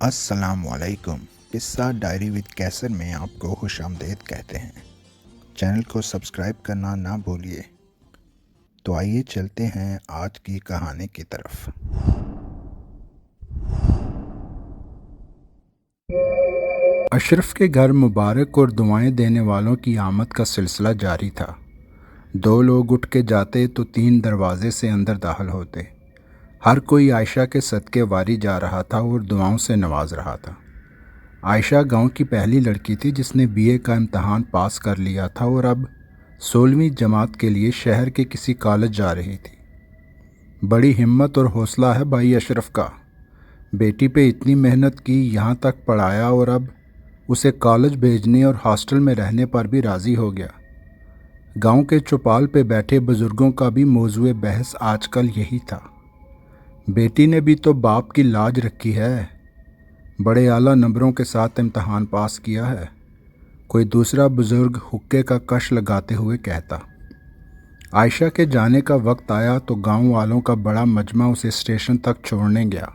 السلام علیکم۔ قصہ ڈائری وتھ کیسر میں آپ کو خوش آمدید کہتے ہیں۔ چینل کو سبسکرائب کرنا نہ بھولیے۔ تو آئیے چلتے ہیں آج کی کہانی کی طرف۔ اشرف کے گھر مبارک اور دعائیں دینے والوں کی آمد کا سلسلہ جاری تھا۔ 2 لوگ اٹھ کے جاتے تو 3 دروازے سے اندر داخل ہوتے۔ ہر کوئی عائشہ کے صدقے واری جا رہا تھا اور دعاؤں سے نواز رہا تھا۔ عائشہ گاؤں کی پہلی لڑکی تھی جس نے BA کا امتحان پاس کر لیا تھا اور اب 16ویں جماعت کے لیے شہر کے کسی کالج جا رہی تھی۔ بڑی ہمت اور حوصلہ ہے بھائی اشرف کا۔ بیٹی پہ اتنی محنت کی، یہاں تک پڑھایا اور اب اسے کالج بھیجنے اور ہاسٹل میں رہنے پر بھی راضی ہو گیا۔ گاؤں کے چوپال پہ بیٹھے بزرگوں کا بھی موضوع بحث آج کل یہی تھا۔ بیٹی نے بھی تو باپ کی لاج رکھی ہے، بڑے اعلیٰ نمبروں کے ساتھ امتحان پاس کیا ہے، کوئی دوسرا بزرگ حقے کا کش لگاتے ہوئے کہتا۔ عائشہ کے جانے کا وقت آیا تو گاؤں والوں کا بڑا مجمع اسے اسٹیشن تک چھوڑنے گیا۔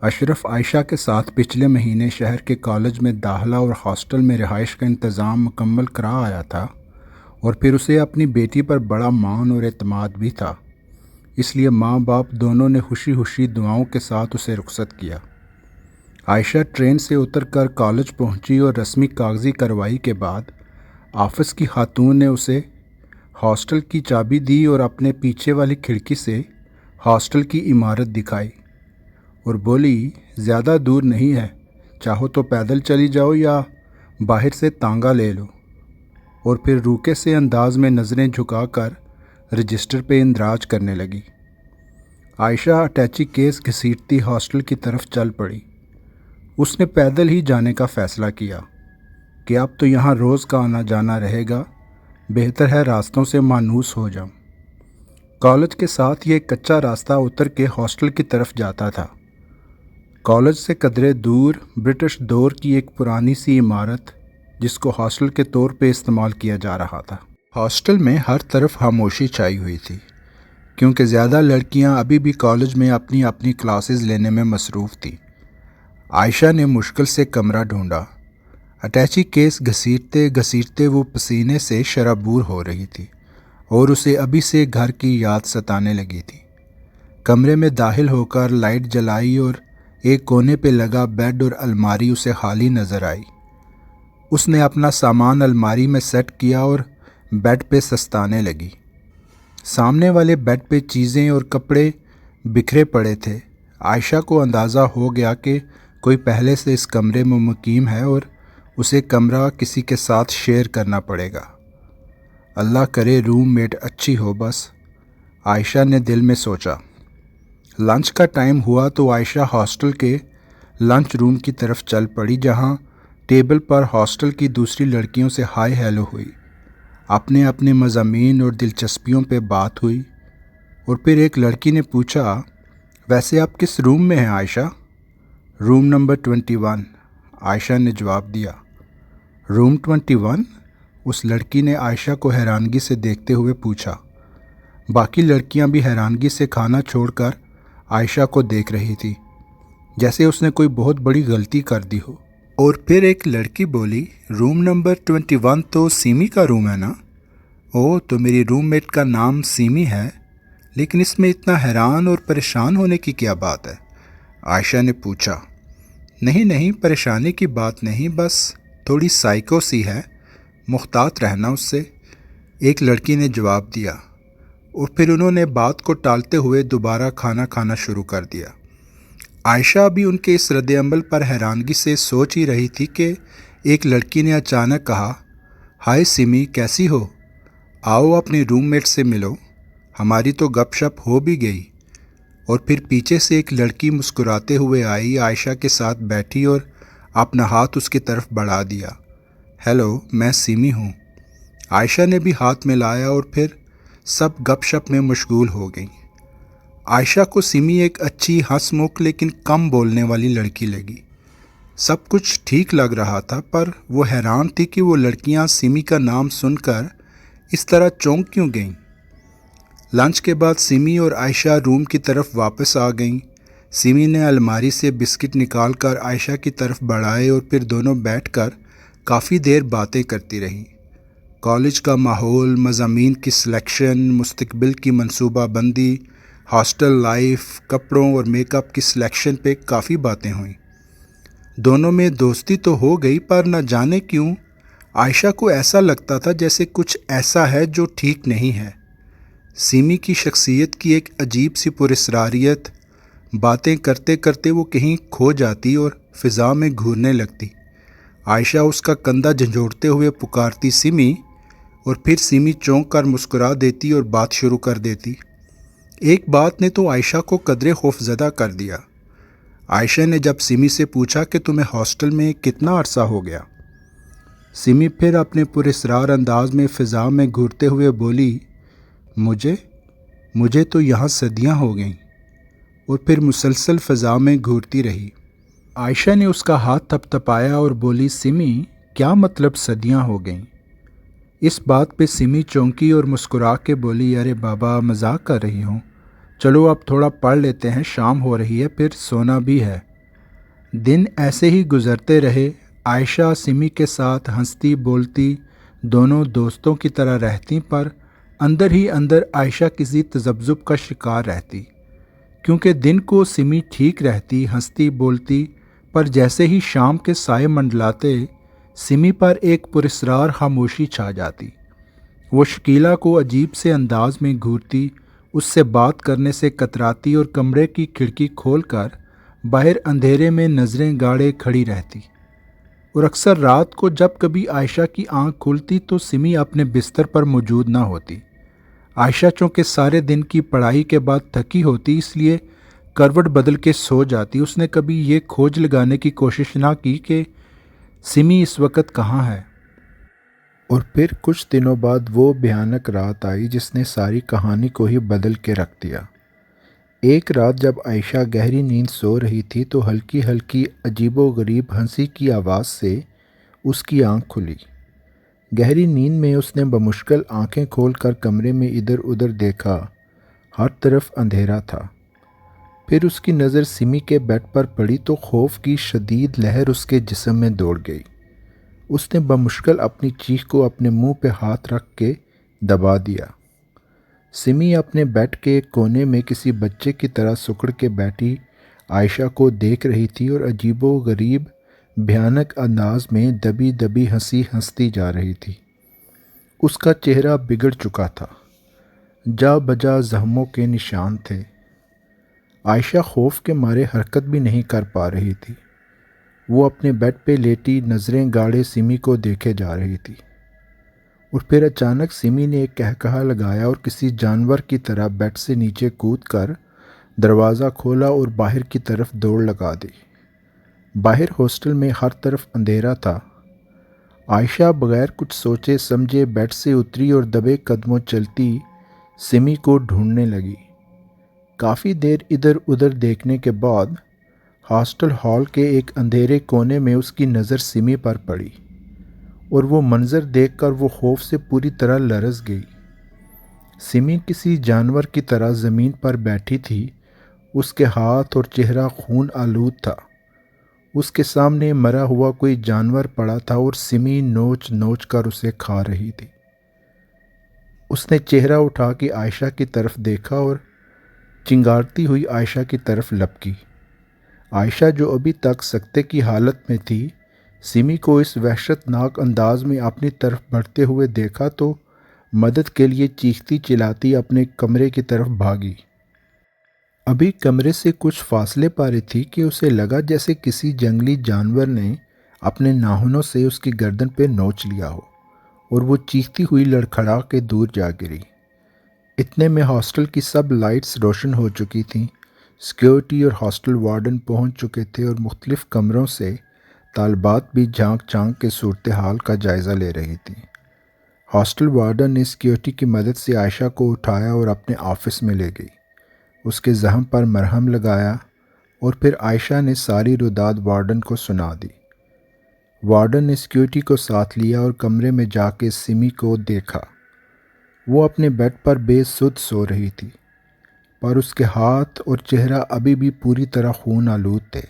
اشرف عائشہ کے ساتھ پچھلے مہینے شہر کے کالج میں داخلہ اور ہاسٹل میں رہائش کا انتظام مکمل کرا آیا تھا اور پھر اسے اپنی بیٹی پر بڑا مان اور اعتماد بھی تھا، اس لیے ماں باپ دونوں نے خوشی خوشی دعاؤں کے ساتھ اسے رخصت کیا۔ عائشہ ٹرین سے اتر کر کالج پہنچی اور رسمی کاغذی کارروائی کے بعد آفس کی خاتون نے اسے ہاسٹل کی چابی دی اور اپنے پیچھے والی کھڑکی سے ہاسٹل کی عمارت دکھائی اور بولی، زیادہ دور نہیں ہے، چاہو تو پیدل چلی جاؤ یا باہر سے تانگا لے لو، اور پھر روکے سے انداز میں نظریں جھکا کر رجسٹر پہ اندراج کرنے لگی۔ عائشہ اٹیچی کیس گھسیٹتی ہاسٹل کی طرف چل پڑی۔ اس نے پیدل ہی جانے کا فیصلہ کیا کہ اب تو یہاں روز کا آنا جانا رہے گا، بہتر ہے راستوں سے مانوس ہو جاؤں۔ کالج کے ساتھ یہ کچا راستہ اتر کے ہاسٹل کی طرف جاتا تھا۔ کالج سے قدرے دور برٹش دور کی ایک پرانی سی عمارت جس کو ہاسٹل کے طور پہ استعمال کیا جا رہا تھا۔ ہاسٹل میں ہر طرف خاموشی چھائی ہوئی تھی کیونکہ زیادہ لڑکیاں ابھی بھی کالج میں اپنی اپنی کلاسز لینے میں مصروف تھیں۔ عائشہ نے مشکل سے کمرہ ڈھونڈا۔ اٹیچی کیس گھسیٹتے گھسیٹتے وہ پسینے سے شرابور ہو رہی تھی اور اسے ابھی سے گھر کی یاد ستانے لگی تھی۔ کمرے میں داخل ہو کر لائٹ جلائی اور ایک کونے پہ لگا بیڈ اور الماری اسے خالی نظر آئی۔ اس نے اپنا سامان الماری میں سیٹ کیا اور بیڈ پہ سستانے لگی۔ سامنے والے بیڈ پہ چیزیں اور کپڑے بکھرے پڑے تھے۔ عائشہ کو اندازہ ہو گیا کہ کوئی پہلے سے اس کمرے میں مقیم ہے اور اسے کمرہ کسی کے ساتھ شیئر کرنا پڑے گا۔ اللہ کرے روم میٹ اچھی ہو بس، عائشہ نے دل میں سوچا۔ لنچ کا ٹائم ہوا تو عائشہ ہاسٹل کے لنچ روم کی طرف چل پڑی جہاں ٹیبل پر ہاسٹل کی دوسری لڑکیوں سے ہائی ہیلو ہوئی، اپنے اپنے مضامین اور دلچسپیوں پہ بات ہوئی، اور پھر ایک لڑکی نے پوچھا، ویسے آپ کس روم میں ہیں عائشہ؟ روم نمبر 21، عائشہ نے جواب دیا۔ روم 21؟ اس لڑکی نے عائشہ کو حیرانگی سے دیکھتے ہوئے پوچھا۔ باقی لڑکیاں بھی حیرانگی سے کھانا چھوڑ کر عائشہ کو دیکھ رہی تھی جیسے اس نے کوئی بہت بڑی غلطی کر دی ہو۔ اور پھر ایک لڑکی بولی، روم نمبر 21 تو سیمی کا روم ہے نا؟ او، تو میری روم میٹ کا نام سیمی ہے، لیکن اس میں اتنا حیران اور پریشان ہونے کی کیا بات ہے؟ عائشہ نے پوچھا۔ نہیں پریشانی کی بات نہیں، بس تھوڑی سائیکو سی ہے، محتاط رہنا اس سے، ایک لڑکی نے جواب دیا، اور پھر انہوں نے بات کو ٹالتے ہوئے دوبارہ کھانا کھانا شروع کر دیا۔ عائشہ بھی ان کے اس رد عمل پر حیرانگی سے سوچ ہی رہی تھی کہ ایک لڑکی نے اچانک کہا، ہائے سیمی، کیسی ہو؟ آؤ اپنی روم میٹ سے ملو، ہماری تو گپ شپ ہو بھی گئی۔ اور پھر پیچھے سے ایک لڑکی مسکراتے ہوئے آئی، عائشہ کے ساتھ بیٹھی اور اپنا ہاتھ اس کی طرف بڑھا دیا۔ ہیلو، میں سیمی ہوں۔ عائشہ نے بھی ہاتھ ملایا اور پھر سب گپ شپ میں مشغول ہو گئیں۔ عائشہ کو سیمی ایک اچھی ہنس مکھ لیکن کم بولنے والی لڑکی لگی۔ سب کچھ ٹھیک لگ رہا تھا، پر وہ حیران تھی کہ وہ لڑکیاں سیمی کا نام سن کر اس طرح چونک کیوں گئیں۔ لنچ کے بعد سیمی اور عائشہ روم کی طرف واپس آ گئیں۔ سمی نے الماری سے بسکٹ نکال کر عائشہ کی طرف بڑھائے اور پھر دونوں بیٹھ کر کافی دیر باتیں کرتی رہیں۔ کالج کا ماحول، مضامین کی سلیکشن، مستقبل کی منصوبہ بندی، ہاسٹل لائف، کپڑوں اور میک اپ کی سلیکشن پہ کافی باتیں ہوئیں۔ دونوں میں دوستی تو ہو گئی، پر نہ جانے کیوں عائشہ کو ایسا لگتا تھا جیسے کچھ ایسا ہے جو ٹھیک نہیں ہے۔ سیمی کی شخصیت کی ایک عجیب سی پراسراریت، باتیں کرتے کرتے وہ کہیں کھو جاتی اور فضا میں گھورنے لگتی۔ عائشہ اس کا کندھا جھنجھوڑتے ہوئے پکارتی سیمی، اور پھر سیمی چونک کر مسکرا دیتی اور بات شروع کر دیتی۔ ایک بات نے تو عائشہ کو قدرے خوفزدہ کر دیا۔ عائشہ نے جب سیمی سے پوچھا کہ تمہیں ہاسٹل میں کتنا عرصہ ہو گیا؟ سیمی پھر اپنے پراسرار انداز میں فضا میں گھورتے ہوئے بولی، مجھے تو یہاں صدیاں ہو گئیں، اور پھر مسلسل فضا میں گھورتی رہی۔ عائشہ نے اس کا ہاتھ تھپ تھپایا اور بولی، سیمی کیا مطلب صدیاں ہو گئیں؟ اس بات پہ سیمی چونکی اور مسکرا کے بولی، ارے بابا مذاق کر رہی ہوں، چلو اب تھوڑا پڑھ لیتے ہیں، شام ہو رہی ہے، پھر سونا بھی ہے۔ دن ایسے ہی گزرتے رہے۔ عائشہ سیمی کے ساتھ ہنستی بولتی دونوں دوستوں کی طرح رہتی، پر اندر ہی اندر عائشہ کسی تذبذب کا شکار رہتی، کیونکہ دن کو سیمی ٹھیک رہتی، ہنستی بولتی، پر جیسے ہی شام کے سائے منڈلاتے سیمی پر ایک پراسرار خاموشی چھا جاتی۔ وہ شکیلہ کو عجیب سے انداز میں گھورتی، اس سے بات کرنے سے کتراتی اور کمرے کی کھڑکی کھول کر باہر اندھیرے میں نظریں گاڑے کھڑی رہتی۔ اور اکثر رات کو جب کبھی عائشہ کی آنکھ کھلتی تو سیمی اپنے بستر پر موجود نہ ہوتی۔ عائشہ چونکہ سارے دن کی پڑھائی کے بعد تھکی ہوتی، اس لیے کروٹ بدل کے سو جاتی۔ اس نے کبھی یہ کھوج لگانے کی کوشش نہ کی کہ سیمی اس وقت کہاں ہے۔ اور پھر کچھ دنوں بعد وہ بھیانک رات آئی جس نے ساری کہانی کو ہی بدل کے رکھ دیا۔ ایک رات جب عائشہ گہری نیند سو رہی تھی تو ہلکی ہلکی عجیب و غریب ہنسی کی آواز سے اس کی آنکھ کھلی۔ گہری نیند میں اس نے بمشکل آنکھیں کھول کر کمرے میں ادھر ادھر دیکھا، ہر طرف اندھیرا تھا۔ پھر اس کی نظر سیمی کے بیڈ پر پڑی تو خوف کی شدید لہر اس کے جسم میں دوڑ گئی۔ اس نے بمشکل اپنی چیخ کو اپنے منہ پہ ہاتھ رکھ کے دبا دیا۔ سیمی اپنے بیڈ کے ایک کونے میں کسی بچے کی طرح سکڑ کے بیٹھی عائشہ کو دیکھ رہی تھی اور عجیب و غریب بھیانک انداز میں دبی دبی ہنسی ہنستی جا رہی تھی۔ اس کا چہرہ بگڑ چکا تھا، جا بجا زخموں کے نشان تھے۔ عائشہ خوف کے مارے حرکت بھی نہیں کر پا رہی تھی۔ وہ اپنے بیڈ پہ لیٹی نظریں گاڑے سیمی کو دیکھے جا رہی تھی، اور پھر اچانک سیمی نے ایک قہقہا لگایا اور کسی جانور کی طرح بیڈ سے نیچے کود کر دروازہ کھولا اور باہر کی طرف دوڑ لگا دی۔ باہر ہاسٹل میں ہر طرف اندھیرا تھا۔ عائشہ بغیر کچھ سوچے سمجھے بیڈ سے اتری اور دبے قدموں چلتی سیمی کو ڈھونڈنے لگی۔ کافی دیر ادھر ادھر دیکھنے کے بعد ہاسٹل ہال کے ایک اندھیرے کونے میں اس کی نظر سیمی پر پڑی، اور وہ منظر دیکھ کر وہ خوف سے پوری طرح لرز گئی۔ سیمی کسی جانور کی طرح زمین پر بیٹھی تھی، اس کے ہاتھ اور چہرہ خون آلود تھا۔ اس کے سامنے مرا ہوا کوئی جانور پڑا تھا اور سیمی نوچ نوچ کر اسے کھا رہی تھی۔ اس نے چہرہ اٹھا کے عائشہ کی طرف دیکھا اور چنگارتی ہوئی عائشہ کی طرف لپکی۔ عائشہ جو ابھی تک سکتے کی حالت میں تھی، سیمی کو اس وحشت ناک انداز میں اپنی طرف بڑھتے ہوئے دیکھا تو مدد کے لیے چیختی چلاتی اپنے کمرے کی طرف بھاگی۔ ابھی کمرے سے کچھ فاصلے پر تھی کہ اسے لگا جیسے کسی جنگلی جانور نے اپنے ناخنوں سے اس کی گردن پہ نوچ لیا ہو، اور وہ چیختی ہوئی لڑکھڑا کے دور جا گری۔ اتنے میں ہاسٹل کی سب لائٹس روشن ہو چکی تھیں، سیکیورٹی اور ہاسٹل وارڈن پہنچ چکے تھے اور مختلف کمروں سے طالبات بھی جھانک جھانک کے صورتحال کا جائزہ لے رہی تھیں۔ ہاسٹل وارڈن نے سیکیورٹی کی مدد سے عائشہ کو اٹھایا اور اپنے آفس میں لے گئی، اس کے زخم پر مرہم لگایا، اور پھر عائشہ نے ساری روداد وارڈن کو سنا دی۔ وارڈن نے سیکیورٹی کو ساتھ لیا اور کمرے میں جا کے سیمی کو دیکھا۔ وہ اپنے بیڈ پر بے سدھ سو رہی تھی، پر اس کے ہاتھ اور چہرہ ابھی بھی پوری طرح خون آلود تھے۔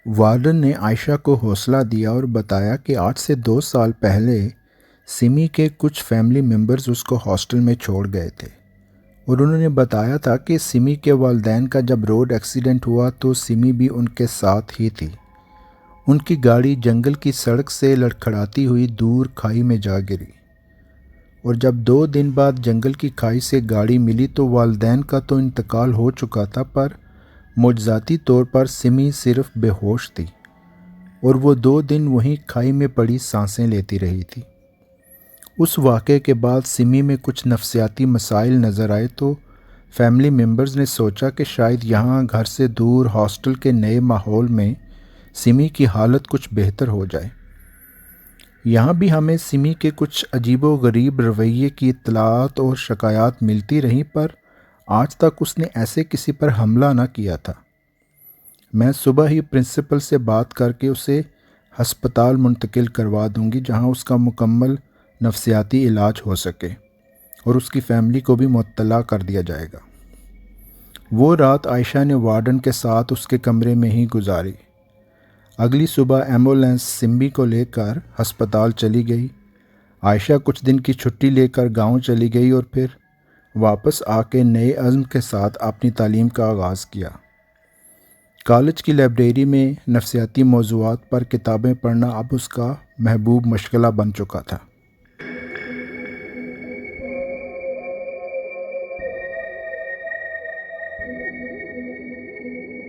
وارڈن نے عائشہ کو حوصلہ دیا اور بتایا کہ آج سے 2 سال پہلے سمی کے کچھ فیملی ممبرز اس کو ہاسٹل میں چھوڑ گئے تھے، اور انہوں نے بتایا تھا کہ سمی کے والدین کا جب روڈ ایکسیڈنٹ ہوا تو سمی بھی ان کے ساتھ ہی تھی۔ ان کی گاڑی جنگل کی سڑک سے لڑکھڑاتی ہوئی دور کھائی میں جا گری، اور جب 2 دن بعد جنگل کی کھائی سے گاڑی ملی تو والدین کا تو انتقال ہو چکا تھا، پر معجزاتی طور پر سمی صرف بے ہوش تھی، اور وہ 2 دن وہیں کھائی میں پڑی سانسیں لیتی رہی تھی۔ اس واقعے کے بعد سمی میں کچھ نفسیاتی مسائل نظر آئے تو فیملی ممبرز نے سوچا کہ شاید یہاں گھر سے دور ہاسٹل کے نئے ماحول میں سمی کی حالت کچھ بہتر ہو جائے۔ یہاں بھی ہمیں سمی کے کچھ عجیب و غریب رویے کی اطلاعات اور شکایات ملتی رہیں، پر آج تک اس نے ایسے کسی پر حملہ نہ کیا تھا۔ میں صبح ہی پرنسپل سے بات کر کے اسے ہسپتال منتقل کروا دوں گی جہاں اس کا مکمل نفسیاتی علاج ہو سکے، اور اس کی فیملی کو بھی مطلع کر دیا جائے گا۔ وہ رات عائشہ نے وارڈن کے ساتھ اس کے کمرے میں ہی گزاری۔ اگلی صبح ایمبولینس سمی کو لے کر ہسپتال چلی گئی۔ عائشہ کچھ دن کی چھٹی لے کر گاؤں چلی گئی اور پھر واپس آ کے نئے عزم کے ساتھ اپنی تعلیم کا آغاز کیا۔ کالج کی لائبریری میں نفسیاتی موضوعات پر کتابیں پڑھنا اب اس کا محبوب مشغلہ بن چکا تھا۔